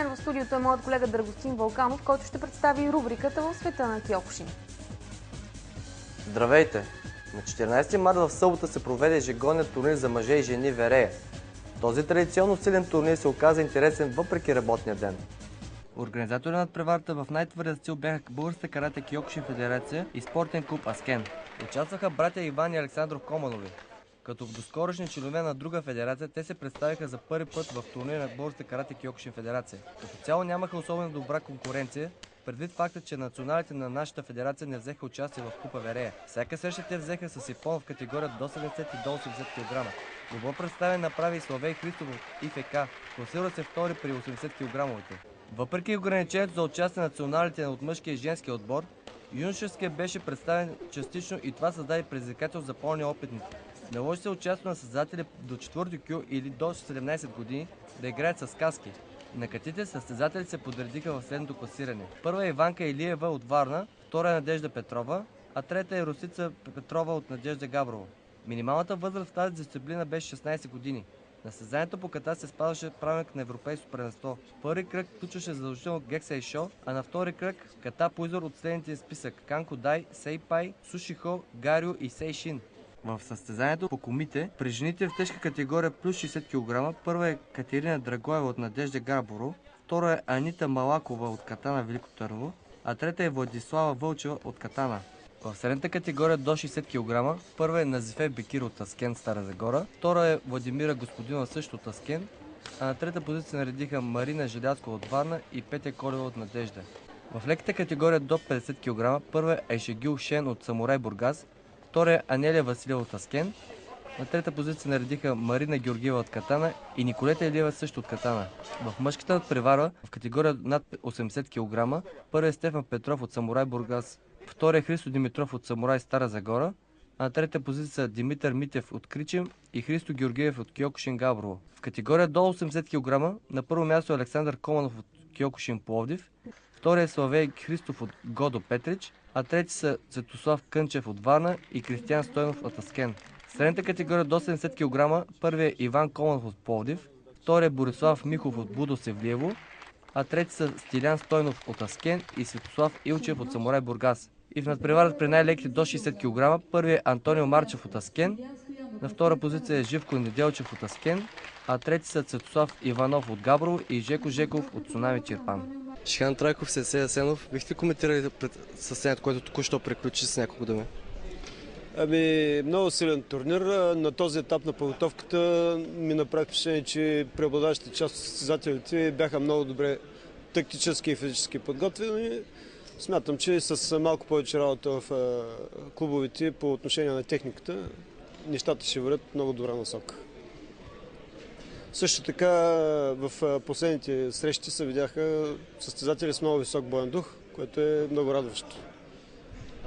мен в студиото е моят колега Драгостин Вълканов, който ще представи рубриката в света на Киокушин. Здравейте! На 14 март в събота се проведе ежегодният турнир за мъже и жени Верея. Този традиционно силен турнир се оказа интересен въпреки работния ден. Организатори на надпреварата в най-твърдия стил бяха Българската карате Киокушин федерация и спортен клуб Аскен. Участваха братя Иван и Александров Команови. Като доскорошни членове на друга федерация, те се представиха за първи път в турнир на Българската карате Киокушин федерация. Като цяло нямаха особено добра конкуренция, предвид факта, че националите на нашата федерация не взеха участие в Купа Верея. Всяка среща те взеха с Япон в категория до 70 и до 80 кг. Добро представяне направи и Славей Христов от ИФК, класира се втори при 80 кг. Въпреки ограничението за участие на националите от мъжкия и женския отбор, юношеския беше представен частично и това създаде предизвикателство за по-неопитните. Наложи се участието на състезатели до 4 кю или до 17 години да играят с каски. На катите състезатели се подредиха в следното класиране. Първа е Иванка Илиева от Варна, втора е Надежда Петрова, а трета е Росица Петрова от Надежда Габрова. Минималната възраст в тази дисциплина беше 16 години. На състезанието по ката се спазваше правилник на европейско първенство. Първи кръг включваше задължително Гекса и Шо, а на втори кръг ката по избор от следните списък: Канко Дай, Сейпай, Сушихо, Гарио и Сейшин. В състезанието по комите при жените в тежка категория плюс 60 кг първа е Катерина Драгоева от Надежда Габоро, втора е Анита Малакова от Катана Велико Търново, а трета е Владислава Вълчева от Катана. В средната категория до 60 кг първа е Назифе Бекир от Аскен, Стара Загора, втора е Владимира Господинова също от Аскен, а на трета позиция наредиха Марина Желязкова от Варна и Петя Колева от Надежда. В леката категория до 50 кг първа е Айшегил Шен от Самурай Бургас, втора е Анелия Василева от Аскен, на трета позиция наредиха Марина Георгиева от Катана и Николета Илиева също от Катана. В мъжката надпревара в категория над 80 кг първи е Стефан Петров от Самурай Бургас, втори е Христо Димитров от Самурай Стара Загора, а на трета позиция Димитър Митев от Кричим и Христо Георгиев от Киокушин Габрово. В категория до 80 кг на първо място е Александър Команов от Киокушин Пловдив, втори е Славей Христов от Годо Петрич, а трети са Светослав Кънчев от Варна и Кристиян Стойнов от Аскен. В средната категория до 70 кг първи е Иван Команов от Пловдив, втори е Борислав Михов от Будо Севлиево, а трети са Стилян Стойнов от Аскен и Светослав Илчев от Самурай Бургас. И в надпреварата при най-леките до 60 кг първи е Антонио Марчев от Аскен, на втора позиция е Живко Неделчев от Аскен, а трети са Светослав Иванов от Габрово и Жеко Жеков от Цунами Чирпан. Шихан Трайков, Сесей Асенов. Бихте коментирали пред състезанието, което току-що приключи, с няколко думи? Много силен турнир. На този етап на подготовката ми направи впечатление, че преобладаващата част от състезателите бяха много добре тактически и физически подготвени. Смятам, че с малко повече работа в клубовете по отношение на техниката, нещата ще вървят много добра насока. Също така в последните срещи се видяха състезатели с много висок боен дух, което е много радващо.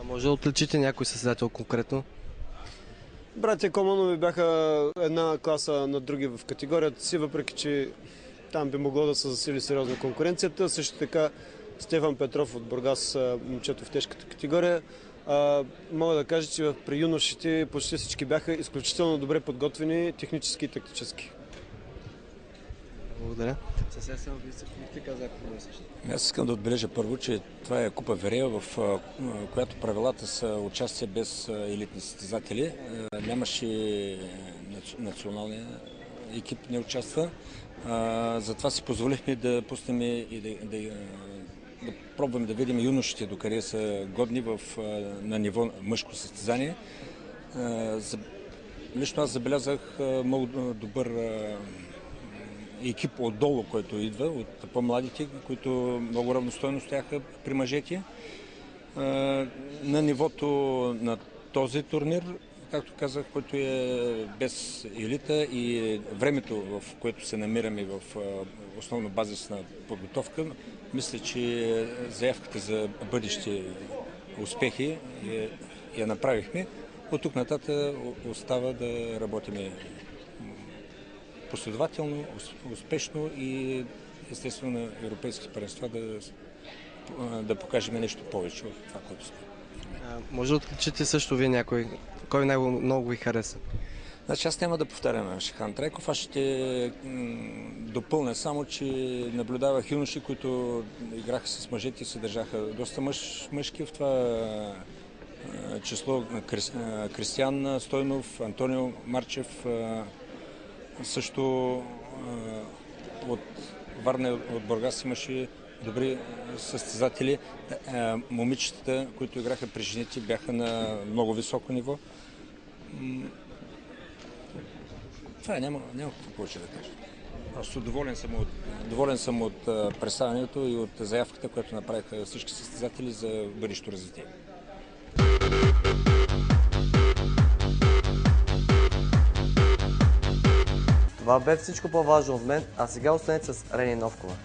А може да отличите някой състезател конкретно? Братя Команови бяха една класа на други в категорията си, въпреки че там би могло да се засили сериозна конкуренцията. Също така Стефан Петров от Бургас, момчето в тежката категория. Мога да кажа, че при юношите почти всички бяха изключително добре подготвени технически и тактически. Благодаря. Съвсем се бихте казали какво мислиш? Аз искам да отбележа първо, че това е Купа Верея, в която правилата са участие без елитни състезатели. Нямаше националния екип, не участва. Затова си позволихме да пуснем и да пробваме да видим юношите докъде са годни на ниво мъжко състезание. Лично аз забелязах много добър екип отдолу, който идва, от по-младите, които много равностойно стояха при мъжете. На нивото на този турнир, както казах, който е без елита и времето, в което се намираме в основно базисна подготовка, мисля, че заявката за бъдещи успехи я направихме. От тук нататък остава да работим последователно, успешно и естествено на европейски първенства да покажем нещо повече от това, което сме. Може да отличите също вие някой, кой много ви хареса? Значи аз няма да повтарям Шихан Трайков, аз ще допълня само, че наблюдавах юноши, които играха с мъжете и се държаха доста мъжки в това число. Кристиян Стойнов, Антонио Марчев, също от Варна и от Бургас имаше добри състезатели. Момичетата, които играха при жените, бяха на много високо ниво. Това няма какво повече да кажа. Просто доволен съм от представянето и от заявката, която направиха всички състезатели за бъдещо развитие. Това бе всичко по-важно от мен, а сега останете с Рени Новкова.